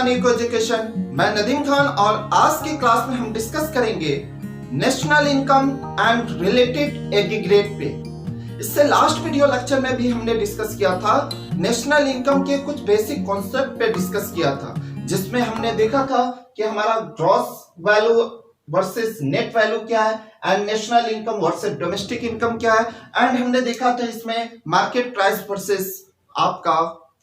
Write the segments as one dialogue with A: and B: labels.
A: Khan eco education. मैं नदीम खान और आज की क्लास में हम डिस्कस करेंगे national income and related aggregate पे। इससे लास्ट वीडियो लेक्चर में भी हमने डिस्कस किया था, नेशनल इनकम के कुछ बेसिक कॉन्सेप्ट पे डिस्कस किया था, जिसमें हमने देखा था कि हमारा gross value versus net value क्या है and national income versus domestic income क्या है, एंड हमने देखा था इसमें मार्केट प्राइस वर्सेस आपका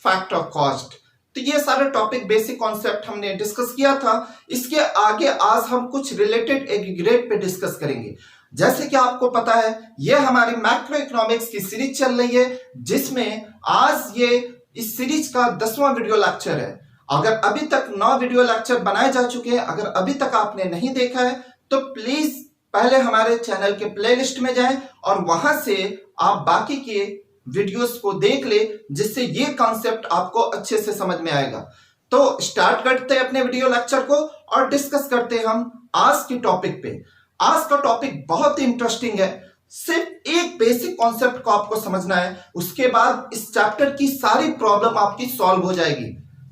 A: फैक्टर कॉस्ट। तो ये सारे टॉपिक बेसिक कॉन्सेप्ट हमने डिस्कस किया था। इसके आगे आज हम कुछ रिलेटेड एग्रीगेट पे डिस्कस करेंगे। जैसे कि आपको पता है, ये हमारी मैक्रो इकोनॉमिक्स की सीरीज चल रही है, जिसमें आज ये इस सीरीज का 10वां वीडियो लेक्चर है। अगर अभी तक 9 वीडियो लेक्चर बनाए जा चुके हैं, अगर अभी तक आपने नहीं देखा है तो प्लीज पहले हमारे चैनल के प्लेलिस्ट में जाएं और वहां से आप बाकी के वीडियोस को देख ले, जिससे ये कॉन्सेप्ट आपको अच्छे से समझ में आएगा। तो स्टार्ट करते हैं अपने वीडियो लेक्चर को और डिस्कस करते हैं हम आज के टॉपिक पे। आज का टॉपिक बहुत ही इंटरेस्टिंग है। सिर्फ एक बेसिक कॉन्सेप्ट को आपको समझना है, उसके बाद इस चैप्टर की सारी प्रॉब्लम आपकी सॉल्व हो जाएगी।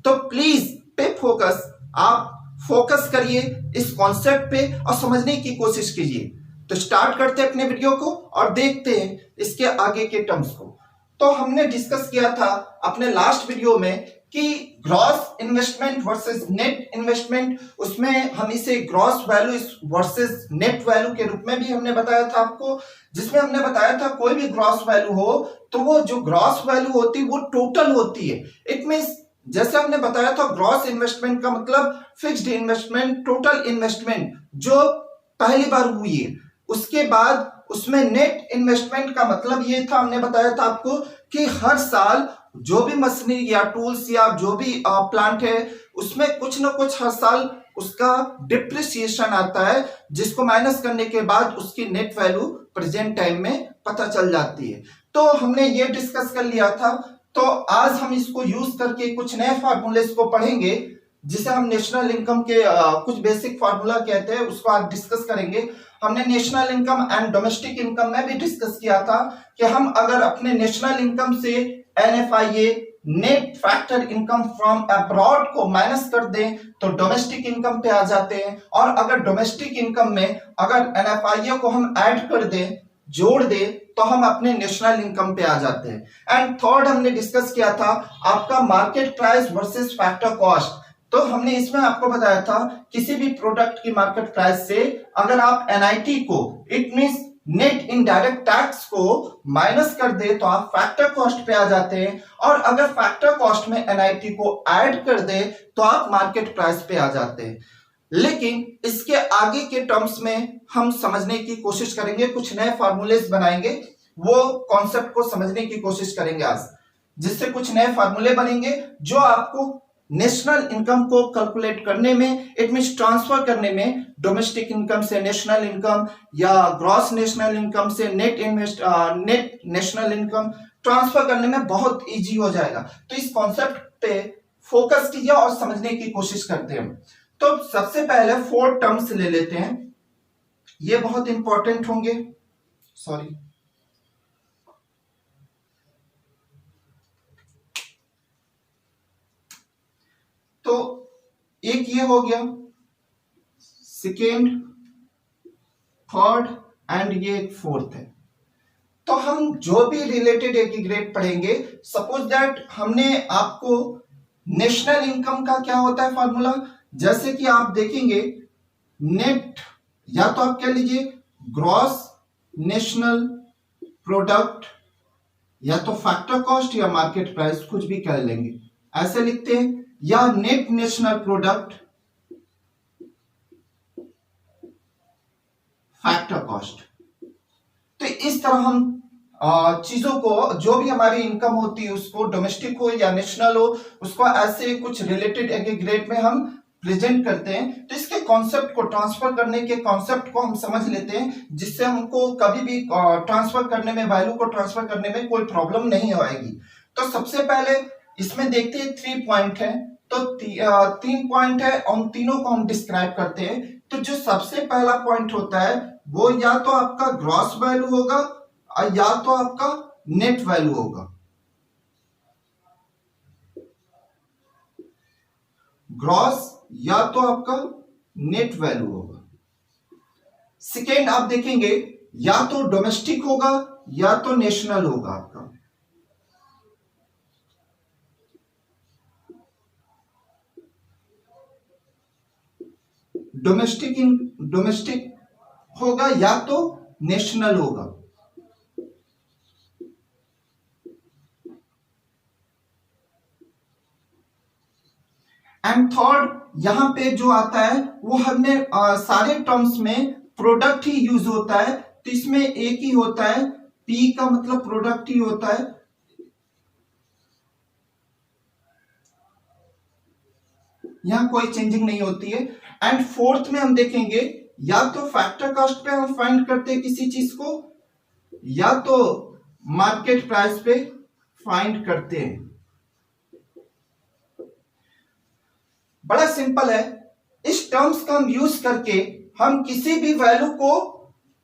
A: तो प्लीज पे फोकस, आप फोकस करिए इस कॉन्सेप्ट पे और समझने की कोशिश कीजिए। तो स्टार्ट करते हैं अपने वीडियो को और देखते हैं इसके आगे के टर्म्स को। तो हमने डिस्कस किया था अपने लास्ट वीडियो में कि gross investment versus net investment, उसमें हम इसे gross value versus net value के रूप में भी हमने बताया था आपको, जिसमें हमने बताया था कोई भी ग्रॉस वैल्यू हो तो वो जो ग्रॉस वैल्यू होती है वो टोटल होती है। इट मींस जैसे हमने बताया था, ग्रॉस इन्वेस्टमेंट का मतलब फिक्स्ड इन्वेस्टमेंट, टोटल इन्वेस्टमेंट जो पहली बार हुई है। उसके बाद उसमें नेट इन्वेस्टमेंट का मतलब ये था, हमने बताया था आपको कि हर साल जो भी मशीनरी या टूल्स या जो भी प्लांट है, उसमें कुछ ना कुछ हर साल उसका डिप्रिसिएशन आता है, जिसको माइनस करने के बाद उसकी नेट वैल्यू प्रेजेंट टाइम में पता चल जाती है। तो हमने ये डिस्कस कर लिया था। तो आज हम इसको यूज करके कुछ नए फार्मूले को पढ़ेंगे, जिसे हम नेशनल इनकम के कुछ बेसिक फार्मूला कहते हैं, उसको आज डिस्कस करेंगे। हमने national income and domestic income में भी डिस्कस किया था कि हम अगर अपने नेशनल इनकम से NFIA net factor income from abroad को माइनस कर दें तो डोमेस्टिक इनकम पे आ जाते हैं, और अगर डोमेस्टिक इनकम में अगर NFIA को हम ऐड कर दें, जोड़ दे, तो हम अपने नेशनल इनकम पे आ जाते हैं। एंड थर्ड हमने डिस्कस किया था आपका market price versus factor cost. तो हमने इसमें आपको बताया था किसी भी प्रोडक्ट की मार्केट प्राइस से अगर आप NIT को, it means net indirect tax को माइनस कर दे तो आप फैक्टर कॉस्ट पे आ जाते हैं, और अगर फैक्टर कॉस्ट में NIT को ऐड कर दे तो आप मार्केट प्राइस पे आ जाते हैं। लेकिन इसके आगे के टर्म्स में हम समझने की कोशिश करेंगे, कुछ नए फार्मूलेस बनाएंगे, वो कॉन्सेप्ट को समझने की कोशिश करेंगे आज, जिससे कुछ नए फार्मूले बनेंगे जो आपको नेशनल इनकम को कैलकुलेट करने में, इट मींस ट्रांसफर करने में, डोमेस्टिक इनकम से नेशनल इनकम या ग्रॉस नेशनल इनकम से नेट नेशनल इनकम ट्रांसफर करने में बहुत इजी हो जाएगा। तो इस कॉन्सेप्ट पे फोकस कीजिए और समझने की कोशिश करते हैं। तो सबसे पहले 4 टर्म्स ले लेते हैं, ये बहुत इंपॉर्टेंट होंगे। सॉरी, तो एक ये हो गया, सेकेंड, थर्ड एंड ये एक फोर्थ है। तो हम जो भी रिलेटेड एग्रीगेट पढ़ेंगे, सपोज दैट हमने आपको नेशनल इनकम का क्या होता है फार्मूला, जैसे कि आप देखेंगे नेट, या तो आप कह लीजिए ग्रॉस नेशनल प्रोडक्ट, या तो फैक्टर कॉस्ट या मार्केट प्राइस, कुछ भी कह लेंगे, ऐसे लिखते हैं, या net national product factor cost. तो इस तरह हम चीजों को, जो भी हमारी इनकम होती है, उसको डोमेस्टिक हो या नेशनल हो, उसको ऐसे कुछ रिलेटेड एग्रीगेट में हम प्रेजेंट करते हैं। तो इसके कॉन्सेप्ट को, ट्रांसफर करने के कॉन्सेप्ट को हम समझ लेते हैं, जिससे हमको कभी भी ट्रांसफर करने में, वैल्यू को ट्रांसफर करने में कोई प्रॉब्लम नहीं आएगी। तो सबसे पहले इसमें देखते हैं 3 पॉइंट है, तो 3 पॉइंट है, उन तीनों को हम डिस्क्राइब करते हैं। तो जो सबसे पहला पॉइंट होता है वो या तो आपका ग्रॉस वैल्यू होगा या तो आपका नेट वैल्यू होगा। ग्रॉस या तो आपका नेट वैल्यू होगा। सेकेंड आप देखेंगे या तो डोमेस्टिक होगा या तो नेशनल होगा आपका। डोमेस्टिक होगा या तो नेशनल होगा। एंड थर्ड यहां पे जो आता है वो हमने सारे टर्म्स में प्रोडक्ट ही यूज होता है, तो इसमें एक ही होता है, पी का मतलब प्रोडक्ट ही होता है। यहां कोई चेंजिंग नहीं होती है। एंड फोर्थ में हम देखेंगे या तो फैक्टर कॉस्ट पे हम फाइंड करते हैं किसी चीज को या तो मार्केट प्राइस पे फाइंड करते हैं। बड़ा सिंपल है। इस टर्म्स का हम यूज करके हम किसी भी वैल्यू को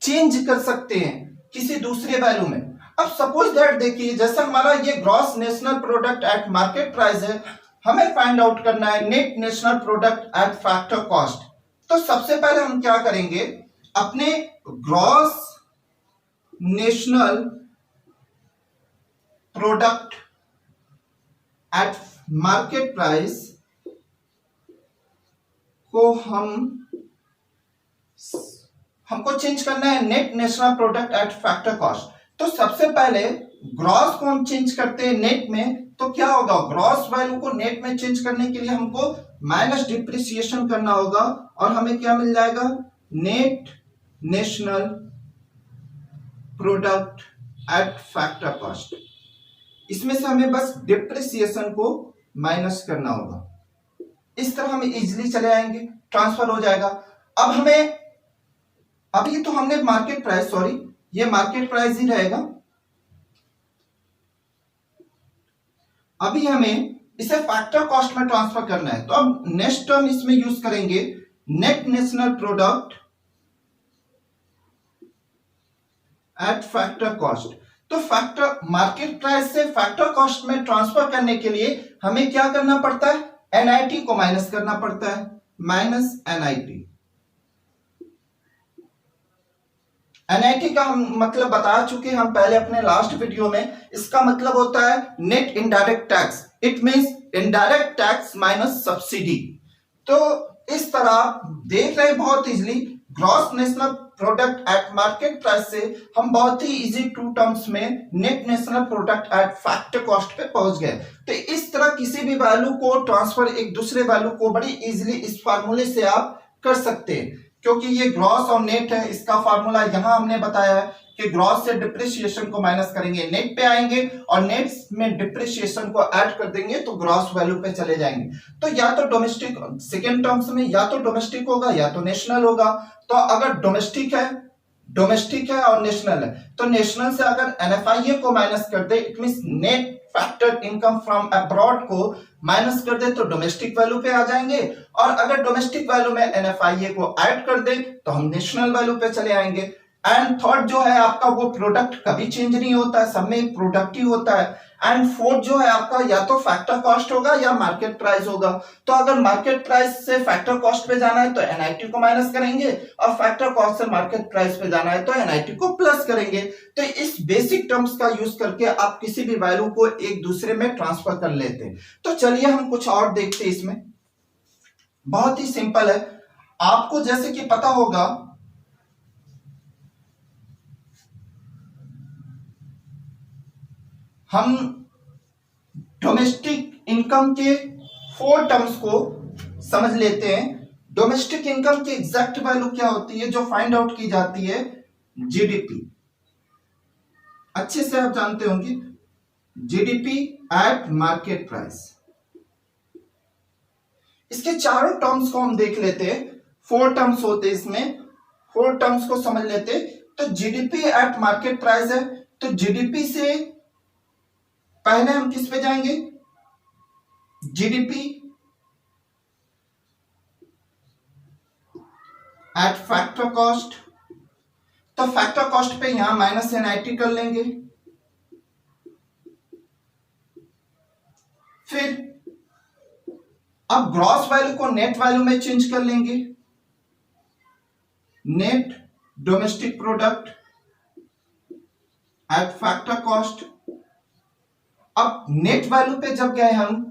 A: चेंज कर सकते हैं किसी दूसरे वैल्यू में। अब सपोज दैट देखिए जैसे हमारा ये gross national product at market price है, हमें फाइंड आउट करना है net national product at factor cost. तो सबसे पहले हम क्या करेंगे, अपने gross national product at market price को हमको चेंज करना है net national product at factor cost. तो सबसे पहले ग्रॉस को हम चेंज करते हैं नेट में, तो क्या होगा, ग्रॉस वैल्यू को नेट में चेंज करने के लिए हमको माइनस डिप्रिसिएशन करना होगा और हमें क्या मिल जाएगा, net national product at factor cost. इसमें से हमें बस डिप्रिसिएशन को माइनस करना होगा। इस तरह हम इजीली चले आएंगे, ट्रांसफर हो जाएगा। अब हमें अभी तो हमने मार्केट प्राइस, सॉरी ये मार्केट प्राइस ही रहेगा। अभी हमें इसे फैक्टर कॉस्ट में ट्रांसफर करना है, तो अब नेक्स्ट टर्म इसमें यूज करेंगे net national product at factor cost. तो फैक्टर मार्केट प्राइस से फैक्टर कॉस्ट में ट्रांसफर करने के लिए हमें क्या करना पड़ता है, एनआईटी को माइनस करना पड़ता है, माइनस एनआईटी। एनआईटी का हम मतलब बता चुके हम पहले अपने लास्ट वीडियो में। इसका मतलब होता है net indirect tax, it means indirect tax minus subsidy. तो इस तरह देख रहे बहुत easily gross national product at market price से हम बहुत ही इजी टू टर्म्स में net national product at factor cost पे पहुंच गए। तो इस तरह किसी भी वैल्यू को ट्रांसफर एक दूसरे वैल्यू को बड़ी इजीली इस फार्मूले से आप कर सकते हैं, क्योंकि ये ग्रॉस और नेट है। इसका फार्मूला यहां हमने बताया है कि ग्रॉस से डिप्रिसिएशन को माइनस करेंगे, नेट पे आएंगे और नेट में डिप्रिसिएशन को ऐड कर देंगे तो ग्रॉस वैल्यू पे चले जाएंगे। तो या तो डोमेस्टिक, सेकेंड टर्म्स में या तो डोमेस्टिक होगा या तो नेशनल होगा। तो अगर डोमेस्टिक है और नेशनल है, तो नेशनल से अगर एनएफआईए को माइनस कर दे, it means net factor income from abroad को माइनस कर दे तो डोमेस्टिक वैल्यू पे आ जाएंगे, और अगर डोमेस्टिक वैल्यू में एनएफआईए को ऐड कर दे तो हम नेशनल वैल्यू पे चले आएंगे। एंड थर्ड जो है आपका वो प्रोडक्ट कभी चेंज नहीं होता है, सब में एक प्रोडक्ट ही होता है। एंड फोर्थ जो है आपका या तो फैक्टर कॉस्ट होगा या मार्केट प्राइस होगा। तो अगर मार्केट प्राइस से फैक्टर कॉस्ट पे जाना है तो एनआईटी को माइनस करेंगे, और फैक्टर कॉस्ट से मार्केट प्राइस पे जाना है तो एनआईटी को प्लस करेंगे। तो इस बेसिक टर्म्स का यूज करके आप किसी भी वैल्यू को एक दूसरे में ट्रांसफर कर लेते हैं। तो चलिए हम कुछ और देखते हैं। इसमें बहुत ही सिंपल है। आपको जैसे कि पता होगा हम डोमेस्टिक इनकम के 4 टर्म्स को समझ लेते हैं। डोमेस्टिक इनकम की एग्जैक्ट वैल्यू क्या होती है जो फाइंड आउट की जाती है, जीडीपी। अच्छे से आप जानते होंगे जीडीपी एट मार्केट प्राइस। इसके चारों टर्म्स को हम देख लेते हैं। 4 टर्म्स होते हैं इसमें, 4 टर्म्स को समझ लेते हैं। तो जीडीपी एट मार्केट प्राइस है, तो जीडीपी से पहले हम किस पे जाएंगे, जीडीपी एट फैक्टर कॉस्ट। तो फैक्टर कॉस्ट पे यहां माइनस एनआईटी कर लेंगे। फिर अब ग्रॉस वैल्यू को नेट वैल्यू में चेंज कर लेंगे, net domestic product at factor cost. अब नेट वैल्यू पे जब गए हम,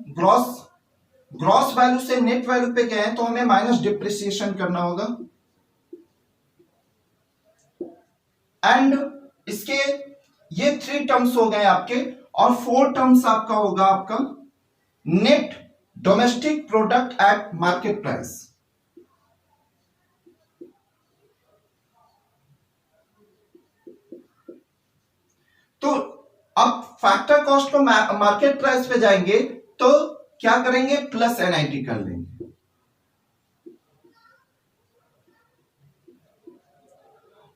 A: ग्रॉस वैल्यू से नेट वैल्यू पे गए तो हमें माइनस डिप्रिसिएशन करना होगा। एंड इसके ये 3 टर्म्स हो गए आपके, और 4 टर्म्स आपका होगा आपका net domestic product at market price. तो अब फैक्टर कॉस्ट को मार्केट प्राइस पे जाएंगे तो क्या करेंगे, प्लस एनआईटी कर लेंगे।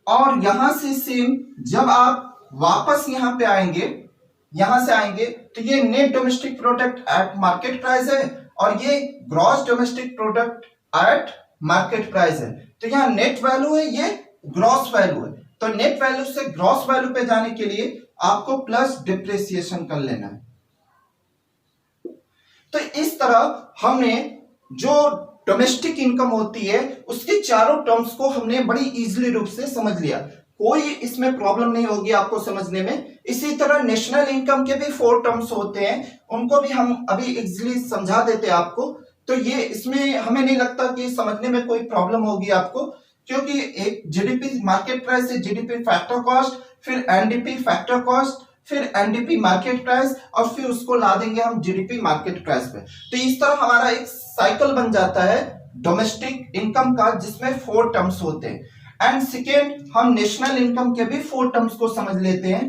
A: और यहां से सेम जब आप वापस यहां पे आएंगे, यहां से आएंगे तो ये net domestic product at market price है और ये gross domestic product at market price है। तो यहां नेट वैल्यू है, ये ग्रॉस वैल्यू है। तो नेट वैल्यू से ग्रॉस वैल्यू पे जाने के लिए आपको प्लस डिप्रिसिएशन कर लेना है। तो इस तरह हमने जो डोमेस्टिक इनकम होती है उसके चारों टर्म्स को हमने बड़ी इजीली रूप से समझ लिया, कोई इसमें प्रॉब्लम नहीं होगी आपको समझने में। इसी तरह नेशनल इनकम के भी 4 टर्म्स होते हैं, उनको भी हम अभी इजीली समझा देते हैं आपको। तो ये इसमें हमें नहीं लगता कि समझने में कोई प्रॉब्लम होगी आपको, क्योंकि एक जीडीपी मार्केट प्राइस से जीडीपी फैक्टर कॉस्ट, फिर एनडीपी फैक्टर कॉस्ट, फिर एनडीपी मार्केट प्राइस, और फिर उसको ला देंगे हम जीडीपी मार्केट प्राइस पे। तो इस तरह हमारा एक साइकिल बन जाता है डोमेस्टिक इनकम का, जिसमें 4 टर्म्स होते हैं। एंड सेकेंड, हम नेशनल इनकम के भी 4 टर्म्स को समझ लेते हैं।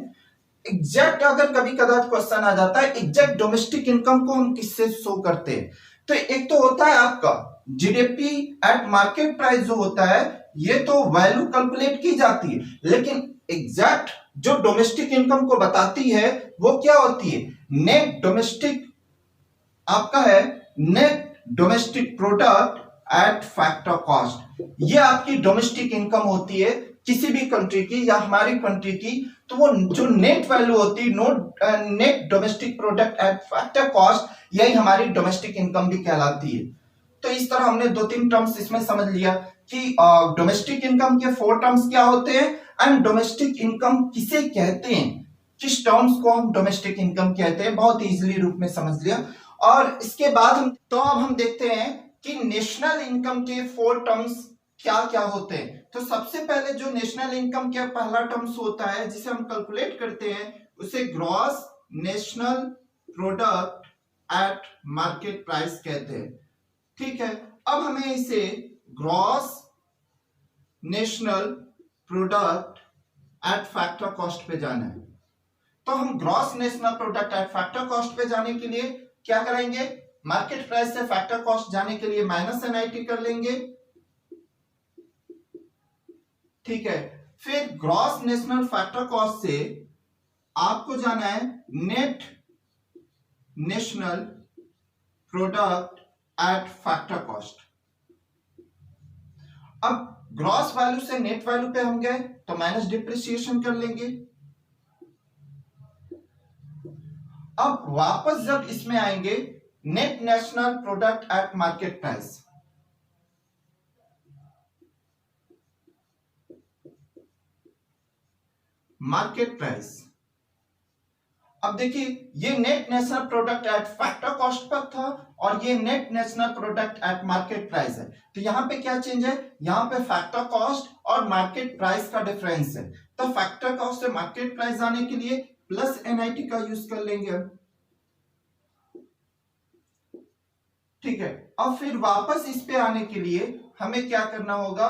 A: एग्जैक्ट अगर कभी कदार क्वेश्चन आ जाता है, एग्जैक्ट डोमेस्टिक इनकम को हम किससे शो करते हैं, तो एक तो होता है आपका जीडीपी एट मार्केट प्राइस जो होता है, ये तो वैल्यू कैलकुलेट की जाती है, लेकिन एग्जैक्ट जो डोमेस्टिक इनकम को बताती है वो क्या होती है, नेट डोमेस्टिक आपका है, net domestic product at factor cost. ये आपकी डोमेस्टिक इनकम होती है किसी भी कंट्री की या हमारी कंट्री की। तो वो जो नेट वैल्यू होती है, net domestic product at factor cost, यही हमारी डोमेस्टिक इनकम भी कहलाती है। तो इस तरह हमने 2-3 टर्म्स इसमें समझ लिया कि डोमेस्टिक इनकम के 4 टर्म्स क्या होते हैं एंड डोमेस्टिक इनकम किसे कहते हैं, किस टर्म्स को हम डोमेस्टिक इनकम कहते हैं, बहुत इजीली रूप में समझ लिया। और इसके बाद अब हम देखते हैं कि नेशनल इनकम के 4 टर्म्स क्या क्या होते हैं। तो सबसे पहले जो नेशनल इनकम का पहला टर्म्स होता है जिसे हम कैलकुलेट करते हैं, उसे gross national product at market price कहते हैं। ठीक है, अब हमें इसे gross national product at factor cost पे जाना है। तो हम gross national product at factor cost पे जाने के लिए क्या करेंगे, मार्केट प्राइस से फैक्टर कॉस्ट जाने के लिए माइनस एनआईटी कर लेंगे। ठीक है, फिर ग्रॉस नेशनल फैक्टर कॉस्ट से आपको जाना है net national product at factor cost. अब ग्रॉस वैल्यू से नेट वैल्यू पे हम गए तो माइनस डिप्रिसिएशन कर लेंगे। अब वापस जब इसमें आएंगे, net national product at market price, market price. अब देखिए, ये net national product at factor cost per था और ये net national product at market price है। तो यहां पे क्या चेंज है, यहां पे फैक्टर कॉस्ट और मार्केट प्राइस का डिफरेंस है। तो फैक्टर कॉस्ट से मार्केट प्राइस जाने के लिए प्लस एनआईटी का यूज कर लेंगे। ठीक है, अब फिर वापस इस पे आने के लिए हमें क्या करना होगा,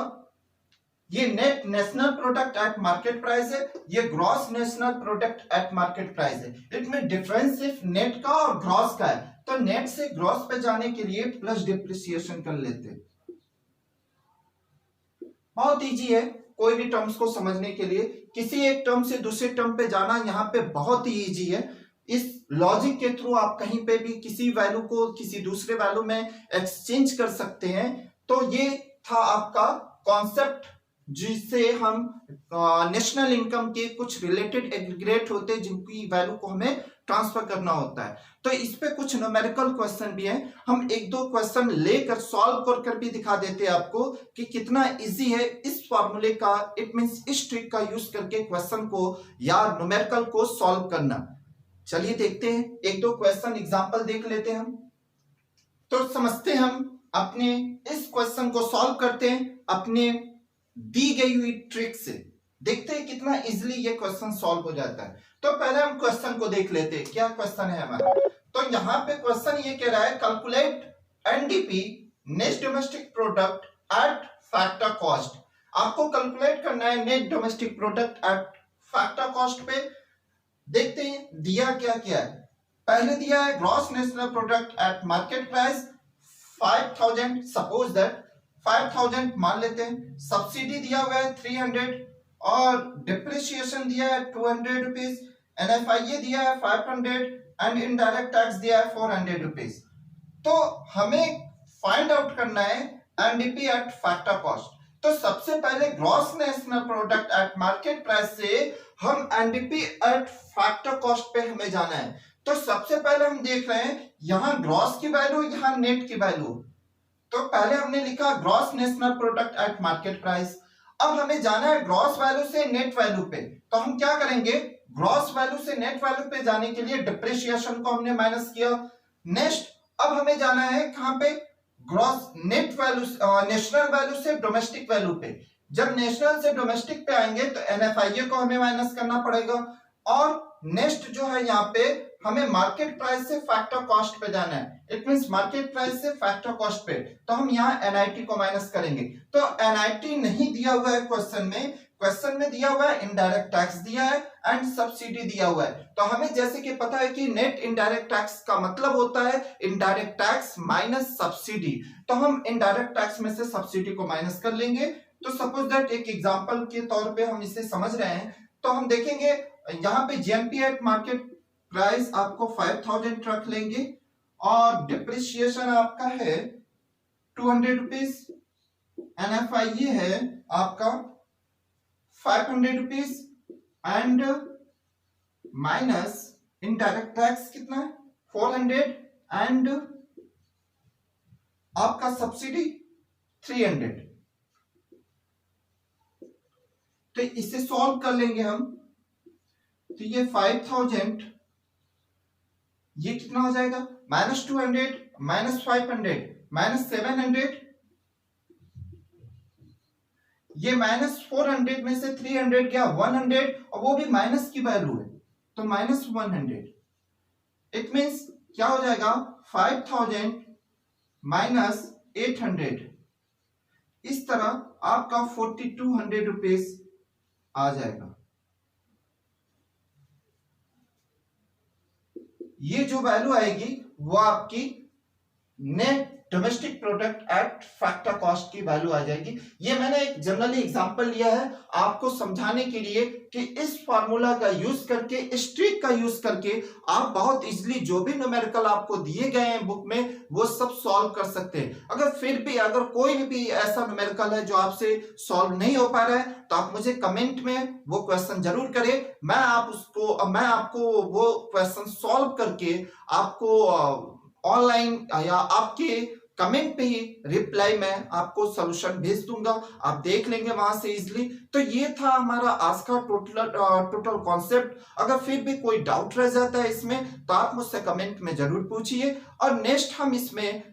A: ये net national product at market price है, ये gross national product at market price है। इसमें डिफरेंस सिर्फ नेट का और ग्रॉस का है, तो नेट से ग्रॉस पे जाने के लिए प्लस डिप्रिसिएशन कर लेते हैं। बहुत इजी है कोई भी टर्म्स को समझने के लिए, किसी एक टर्म से दूसरे टर्म पे जाना यहाँ पे बहुत ही इजी है। इस लॉजिक के थ्रू आप कहीं पे भी किसी वैल्यू को किसी दूसरे वैल्यू में एक्सचेंज कर सकते हैं। तो ये था आपका कॉन्सेप्ट जिससे हम नेशनल इनकम के कुछ रिलेटेड एग्रीगेट होते हैं जिनकी वैल्यू को हमें ट्रांसफर करना होता है। तो इस पे कुछ न्यूमेरिकल क्वेश्चन भी हैं, हम एक दो क्वेश्चन लेकर सॉल्व कर भी दिखा देते हैं आपको कि कितना इजी है इस फॉर्मूले का, इट मींस इस ट्रिक का यूज करके क्वेश्चन को या न्यूमेरिकल को सॉल्व करना। चलिए देखते हैं, एक दो क्वेश्चन एग्जांपल देख लेते हैं हम। तो समझते हैं हम अपने इस क्वेश्चन को सॉल्व करते हैं अपने दी गई हुई ट्रिक से, देखते हैं कितना इजीली ये क्वेश्चन सॉल्व हो जाता है। तो पहले हम क्वेश्चन को देख लेते हैं, क्या क्वेश्चन है हमारा। तो यहां पे क्वेश्चन ये कह रहा है calculate NDP net domestic product at factor cost. आपको कैलकुलेट करना है net domestic product at factor cost पे। देखते हैं दिया क्या क्या है। पहले दिया है gross national product at market price 5000, suppose that 5000 मान लेते हैं। सब्सिडी दिया हुआ है 300 और डिप्रिसिएशन दिया है 200 रुपीज, एनएफआईए दिया है 500 एंड इनडायरेक्ट टैक्स दिया है 400 रुपीज। तो हमें फाइंड आउट करना है एनडीपी एट फैक्टर कॉस्ट। तो सबसे पहले gross national product at market price से हम एनडीपी एट फैक्टर कॉस्ट पे हमें जाना है। तो सबसे पहले हम देख रहे हैं यहां ग्रॉस की वैल्यू, यहां नेट की वैल्यू। तो पहले हमने लिखा gross national product at market price. अब हमें जाना है ग्रॉस वैल्यू से नेट वैल्यू पे। तो हम क्या करेंगे, ग्रॉस वैल्यू से नेट वैल्यू पे जाने के लिए डिप्रिसिएशन को हमने माइनस किया। नेक्स्ट अब हमें जाना है कहां पे, gross net value national value से डोमेस्टिक वैल्यू पे। जब नेशनल से डोमेस्टिक पे आएंगे तो एनएफआईए को हमें माइनस करना पड़ेगा। और नेक्स्ट जो है यहाँ पे हमें मार्केट प्राइस से फैक्टर कॉस्ट पे जाना है, इट मींस मार्केट प्राइस से फैक्टर कॉस्ट पे। तो हम यहाँ एनआईटी को माइनस करेंगे। तो एनआईटी नहीं दिया हुआ है क्वेश्चन में, क्वेश्चन में दिया हुआ है इनडायरेक्ट टैक्स दिया है एंड सब्सिडी दिया हुआ है। तो हमें जैसे कि पता है कि नेट इनडायरेक्ट टैक्स का मतलब होता है इनडायरेक्ट टैक्स माइनस सब्सिडी। तो हम इनडायरेक्ट टैक्स में से सब्सिडी को माइनस कर लेंगे। तो सपोज दैट एक एग्जांपल के तौर पे हम इसे समझ रहे हैं। तो हम देखेंगे यहाँ पे जीएमपी एट मार्केट प्राइस आपको 5000 रख लेंगे और डिप्रिसिएशन आपका है 200 रुपीज, एनएफआईए है आपका 500 rupees and minus indirect tax कितना है 400 एंड आपका सब्सिडी 300। तो इसे सॉल्व कर लेंगे हम। तो ये 5000 ये कितना हो जाएगा, माइनस 200 माइनस 500 माइनस 700, ये माइनस 400 में से 300 गया 100 और वो भी माइनस की वैल्यू है तो माइनस 100। इट मींस क्या हो जाएगा 5000 माइनस 800, इस तरह आपका 4200 रुपीज आ जाएगा। ये जो वैल्यू आएगी वो आपकी net domestic product at factor cost की वैल्यू आ जाएगी। ये मैंने एक जनरली एग्जांपल लिया है आपको समझाने के लिए कि इस फार्मूला का यूज करके, इस ट्रिक का यूज करके आप बहुत इजीली जो भी न्यूमेरिकल आपको दिए गए हैं बुक में वो सब सॉल्व कर सकते हैं। अगर फिर भी अगर कोई भी ऐसा न्यूमेरिकल है जो आपसे सॉल्व नहीं हो पा रहा है तो आप मुझे कमेंट में वो क्वेश्चन जरूर करें, मैं आपको वो क्वेश्चन सॉल्व करके आपको ऑनलाइन या आपके कमेंट पे ही रिप्लाई में आपको सॉल्यूशन भेज दूंगा, आप देख लेंगे वहां से इजीली। तो ये था हमारा आज का टोटल कॉन्सेप्ट। अगर फिर भी कोई डाउट रह जाता है इसमें तो आप मुझसे कमेंट में जरूर पूछिए। और नेक्स्ट हम इसमें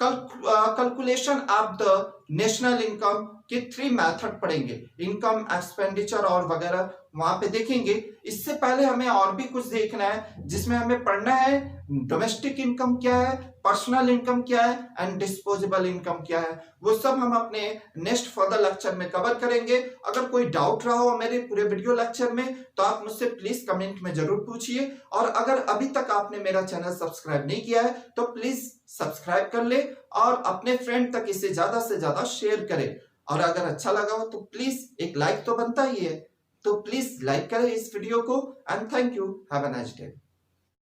A: calculation of the national income के 3 मेथड पढ़ेंगे, इनकम, एक्सपेंडिचर और वगैरह वहां पे देखेंगे। इससे पहले हमें और भी कुछ देखना है जिसमें हमें पढ़ना है डोमेस्टिक इनकम क्या है, पर्सनल इनकम क्या है एंड डिस्पोजेबल इनकम क्या है। वो सब हम अपने नेक्स्ट फर्दर लेक्चर में कवर करेंगे। अगर कोई डाउट रहा हो मेरे पूरे वीडियो लेक्चर में तो आप मुझसे प्लीज कमेंट में जरूर पूछिए। और अगर अभी तक आपने मेरा चैनल सब्सक्राइब नहीं किया है तो प्लीज सब्सक्राइब कर ले और अपने फ्रेंड तक इसे ज्यादा से ज्यादा शेयर करें। और अगर अच्छा लगा हो तो प्लीज एक लाइक तो बनता ही है, तो प्लीज लाइक करें इस वीडियो को। And thank you, have a nice day.